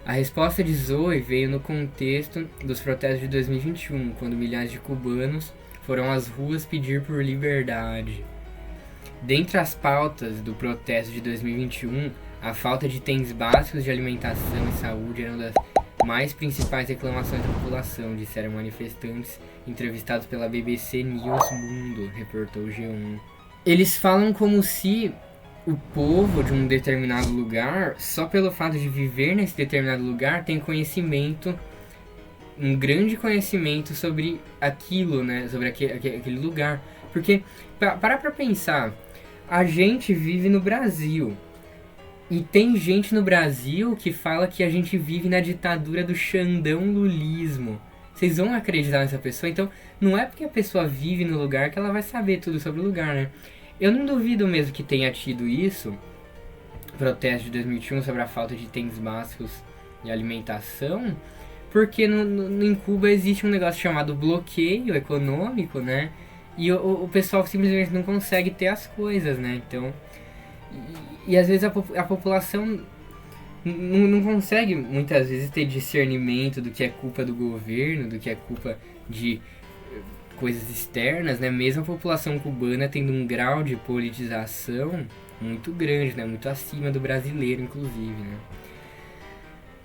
A resposta de Zoe veio no contexto dos protestos de 2021, quando milhares de cubanos foram às ruas pedir por liberdade. Dentre as pautas do protesto de 2021, a falta de itens básicos de alimentação e saúde era uma das mais principais reclamações da população, disseram manifestantes entrevistados pela BBC News Mundo, reportou o G1. Eles falam como se o povo de um determinado lugar, só pelo fato de viver nesse determinado lugar, tem conhecimento, um grande conhecimento sobre aquilo, né? Sobre aquele lugar. Porque, para pra pensar, a gente vive no Brasil. E tem gente no Brasil que fala que a gente vive na ditadura do Xandão lulismo. Vocês vão acreditar nessa pessoa? Então, não é porque a pessoa vive no lugar que ela vai saber tudo sobre o lugar, né? Eu não duvido mesmo que tenha tido isso, protesto de 2021 sobre a falta de itens básicos e alimentação, porque em Cuba existe um negócio chamado bloqueio econômico, né? E o pessoal simplesmente não consegue ter as coisas, né? Então, e às vezes a população não consegue muitas vezes ter discernimento do que é culpa do governo, do que é culpa de coisas externas, né? Mesmo a população cubana tendo um grau de politização muito grande, né? Muito acima do brasileiro, inclusive, né?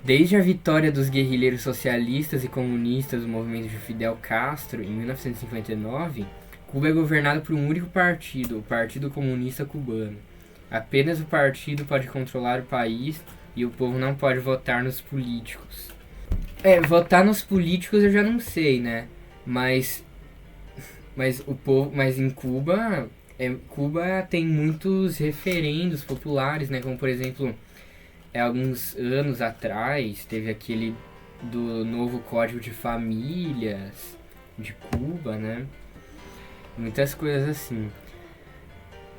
Desde a vitória dos guerrilheiros socialistas e comunistas do movimento de Fidel Castro em 1959, Cuba é governada por um único partido, o Partido Comunista Cubano. Apenas o partido pode controlar o país e o povo não pode votar nos políticos. Votar nos políticos eu já não sei, né? Mas o povo, mas em Cuba, Cuba tem muitos referendos populares, né? Como por exemplo, alguns anos atrás teve aquele do novo Código de Famílias de Cuba, né? Muitas coisas assim.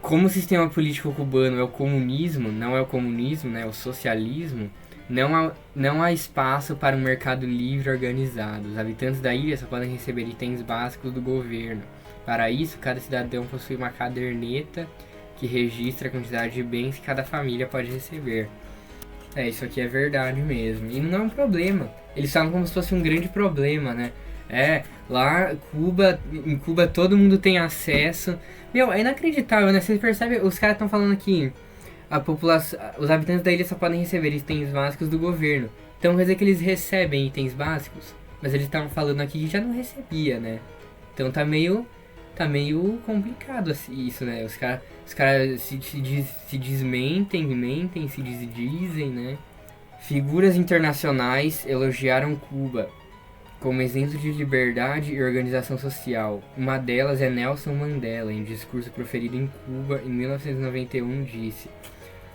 Como o sistema político cubano é o comunismo, não é o comunismo, né? É o socialismo. Não há espaço para um mercado livre organizado. Os habitantes da ilha só podem receber itens básicos do governo. Para isso, cada cidadão possui uma caderneta que registra a quantidade de bens que cada família pode receber. Isso aqui é verdade mesmo. E não é um problema. Eles falam como se fosse um grande problema, né? Lá em Cuba todo mundo tem acesso. Meu, é inacreditável, né? Vocês percebem? Os caras estão falando que a população, os habitantes da ilha só podem receber itens básicos do governo. Então quer dizer que eles recebem itens básicos, mas eles estavam falando aqui que já não recebia, né? Então tá meio complicado assim, isso, né? Os caras se desmentem, mentem, se desdizem, né? Figuras internacionais elogiaram Cuba como exemplo de liberdade e organização social. Uma delas é Nelson Mandela, em discurso proferido em Cuba em 1991, disse: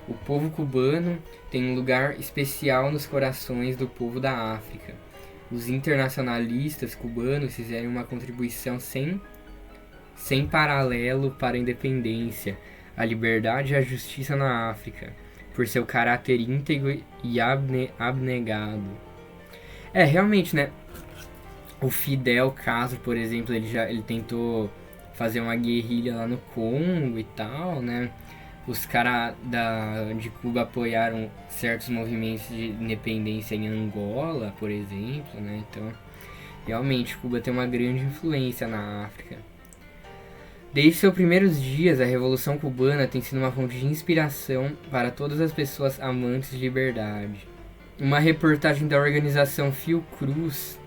"O povo cubano tem um lugar especial nos corações do povo da África. Os internacionalistas cubanos fizeram uma contribuição sem paralelo para a independência, a liberdade e a justiça na África, por seu caráter íntegro e abnegado." Realmente, né? O Fidel Castro, por exemplo, ele tentou fazer uma guerrilha lá no Congo e tal, né? Os caras de Cuba apoiaram certos movimentos de independência em Angola, por exemplo, né? Então, realmente, Cuba tem uma grande influência na África. Desde seus primeiros dias, a Revolução Cubana tem sido uma fonte de inspiração para todas as pessoas amantes de liberdade. Uma reportagem da organização Fiocruz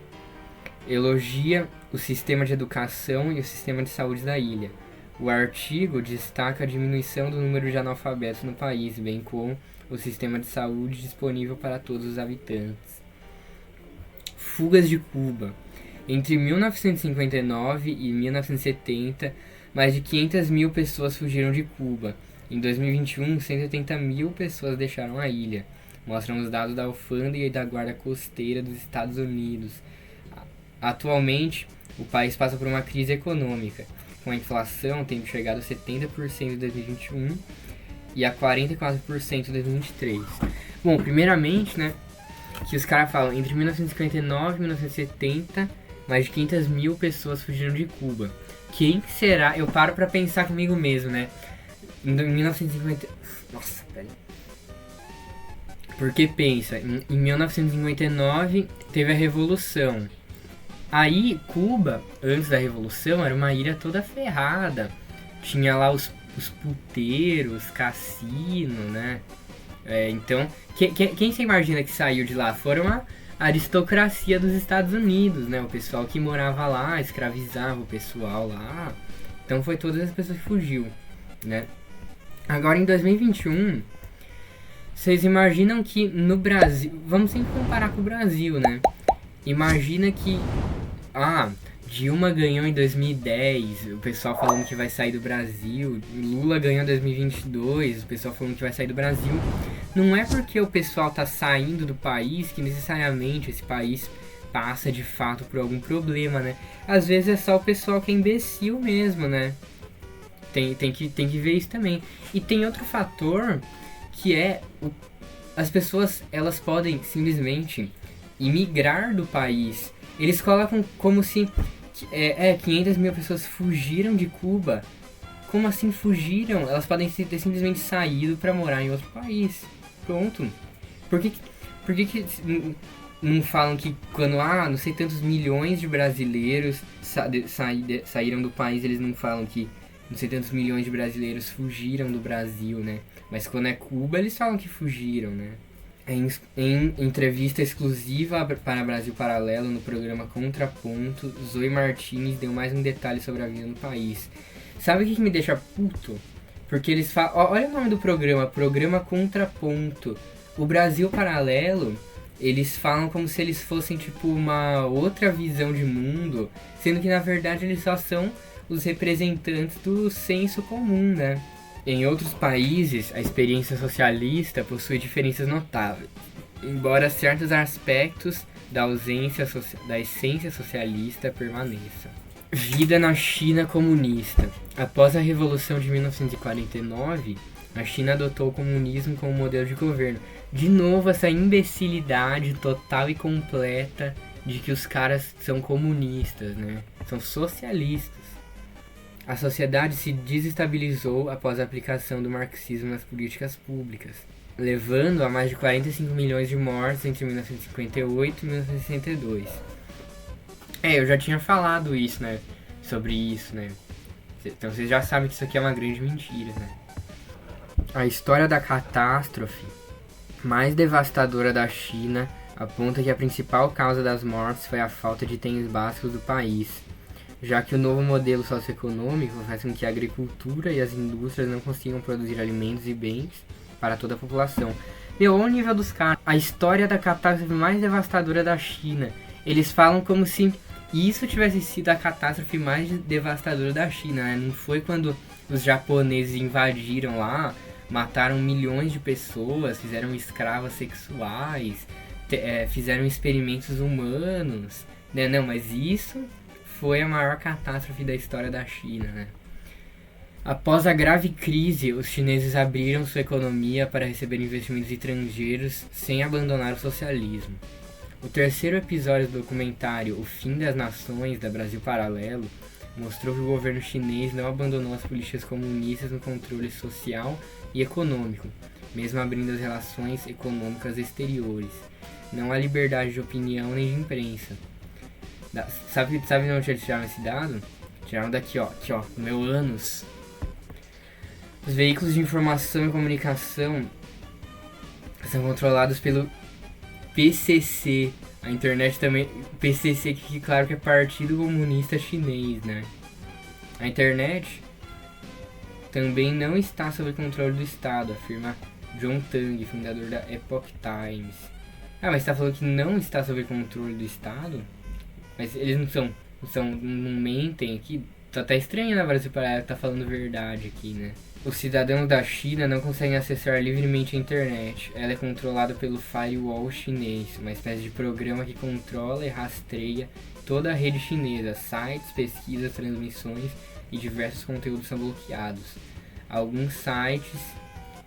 elogia o sistema de educação e o sistema de saúde da ilha. O artigo destaca a diminuição do número de analfabetos no país, bem como o sistema de saúde disponível para todos os habitantes. Fugas de Cuba. Entre 1959 e 1970, mais de 500 mil pessoas fugiram de Cuba. Em 2021, 180 mil pessoas deixaram a ilha. Mostram os dados da alfândega e da guarda costeira dos Estados Unidos. Atualmente, o país passa por uma crise econômica, com a inflação tendo chegado a 70% em 2021 e a 44% em 2023. Bom, primeiramente, né, que os caras falam, entre 1959 e 1970, mais de 500 mil pessoas fugiram de Cuba. Quem será? Eu paro pra pensar comigo mesmo, né? Em 1950... Nossa, peraí. Porque pensa, em 1959 teve a Revolução. Aí, Cuba, antes da Revolução, era uma ilha toda ferrada. Tinha lá os puteiros, cassino, né? Então, quem você imagina que saiu de lá? Foram a aristocracia dos Estados Unidos, né? O pessoal que morava lá, escravizava o pessoal lá. Então, foi todas as pessoas que fugiu, né? Agora, em 2021, vocês imaginam que no Brasil... Vamos sempre comparar com o Brasil, né? Imagina que... Dilma ganhou em 2010, o pessoal falando que vai sair do Brasil. Lula ganhou em 2022, o pessoal falando que vai sair do Brasil. Não é porque o pessoal tá saindo do país que necessariamente esse país passa de fato por algum problema, né? Às vezes é só o pessoal que é imbecil mesmo, né? Tem que ver isso também. E tem outro fator que é... As pessoas, elas podem simplesmente imigrar do país. Eles colocam como se... 500 mil pessoas fugiram de Cuba. Como assim fugiram? Elas podem ter simplesmente saído pra morar em outro país. Pronto. Por que não falam que quando, não sei tantos milhões de brasileiros saíram do país, eles não falam que não sei tantos milhões de brasileiros fugiram do Brasil, né? Mas quando é Cuba, eles falam que fugiram, né? Em entrevista exclusiva para Brasil Paralelo no programa Contraponto, Zoe Martins deu mais um detalhe sobre a vida no país. Sabe o que me deixa puto? Porque eles falam... Olha o nome do programa, Programa Contraponto. O Brasil Paralelo, eles falam como se eles fossem tipo uma outra visão de mundo, sendo que na verdade eles só são os representantes do senso comum, né? Em outros países, a experiência socialista possui diferenças notáveis, embora certos aspectos da essência socialista permaneçam. Vida na China comunista. Após a Revolução de 1949, a China adotou o comunismo como modelo de governo. De novo, essa imbecilidade total e completa de que os caras são comunistas, né? São socialistas. A sociedade se desestabilizou após a aplicação do marxismo nas políticas públicas, levando a mais de 45 milhões de mortes entre 1958 e 1962. Eu já tinha falado isso, né? Sobre isso, né? Então vocês já sabem que isso aqui é uma grande mentira, né? A história da catástrofe mais devastadora da China aponta que a principal causa das mortes foi a falta de itens básicos do país, já que o novo modelo socioeconômico faz com que a agricultura e as indústrias não consigam produzir alimentos e bens para toda a população. Olha o nível dos caras. A história da catástrofe mais devastadora da China. Eles falam como se isso tivesse sido a catástrofe mais devastadora da China, né? Não foi quando os japoneses invadiram lá, mataram milhões de pessoas, fizeram escravas sexuais, fizeram experimentos humanos, né? Não, mas isso foi a maior catástrofe da história da China, né? Após a grave crise, os chineses abriram sua economia para receber investimentos estrangeiros sem abandonar o socialismo. O terceiro episódio do documentário O Fim das Nações, da Brasil Paralelo, mostrou que o governo chinês não abandonou as políticas comunistas no controle social e econômico, mesmo abrindo as relações econômicas exteriores. Não há liberdade de opinião nem de imprensa. Sabe de onde eles tiraram esse dado? Tiraram daqui, ó, no meu ânus. Os veículos de informação e comunicação são controlados pelo PCC. A internet também... PCC, que claro que é Partido Comunista Chinês, né? A internet também não está sob controle do Estado, afirma John Tang, fundador da Epoch Times. Mas você tá falando que não está sob controle do Estado? Mas eles não mentem aqui. Tá até estranho, né, Brasil, para tá falando verdade aqui, né? Os cidadãos da China não conseguem acessar livremente a internet. Ela é controlada pelo firewall chinês, uma espécie de programa que controla e rastreia toda a rede chinesa. Sites, pesquisas, transmissões e diversos conteúdos são bloqueados. Alguns sites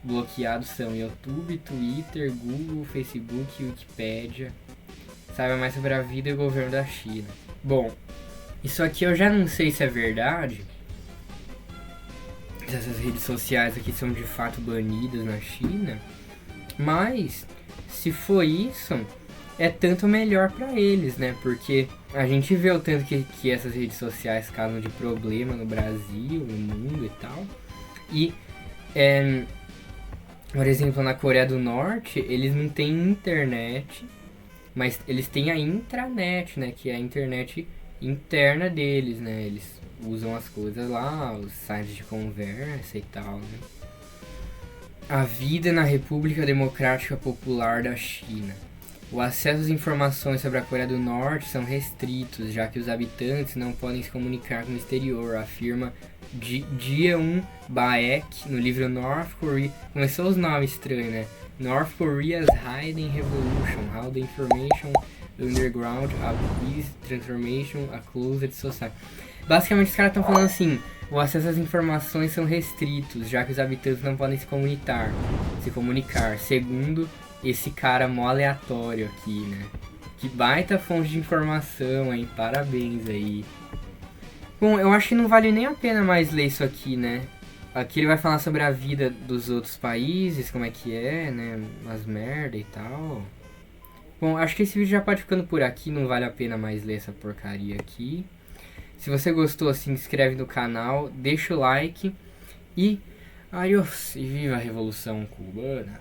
bloqueados são YouTube, Twitter, Google, Facebook e Wikipedia. Saiba mais sobre a vida e o governo da China. Bom, isso aqui eu já não sei se é verdade. Se essas redes sociais aqui são de fato banidas na China. Mas, se for isso, é tanto melhor pra eles, né? Porque a gente vê o tanto que essas redes sociais causam de problema no Brasil, no mundo e tal. E, por exemplo, na Coreia do Norte, eles não têm internet, mas eles têm a intranet, né? Que é a internet interna deles, né? Eles usam as coisas lá, os sites de conversa e tal, né? A vida na República Democrática Popular da China. O acesso às informações sobre a Coreia do Norte são restritos, já que os habitantes não podem se comunicar com o exterior, afirma Jeon Baek no livro North Korea. Começou os nomes estranhos, né? North Korea's Hidden Revolution, How the Information Underground of Peace Transformation a Closed Society. Basicamente os caras estão falando assim, o acesso às informações são restritos, já que os habitantes não podem se comunicar, segundo esse cara mó aleatório aqui, né? Que baita fonte de informação, hein? Parabéns aí. Bom, eu acho que não vale nem a pena mais ler isso aqui, né? Aqui ele vai falar sobre a vida dos outros países, como é que é, né? Umas merda e tal. Bom, acho que esse vídeo já pode ficando por aqui, não vale a pena mais ler essa porcaria aqui. Se você gostou, se inscreve no canal, deixa o like e adiós, e viva a Revolução Cubana!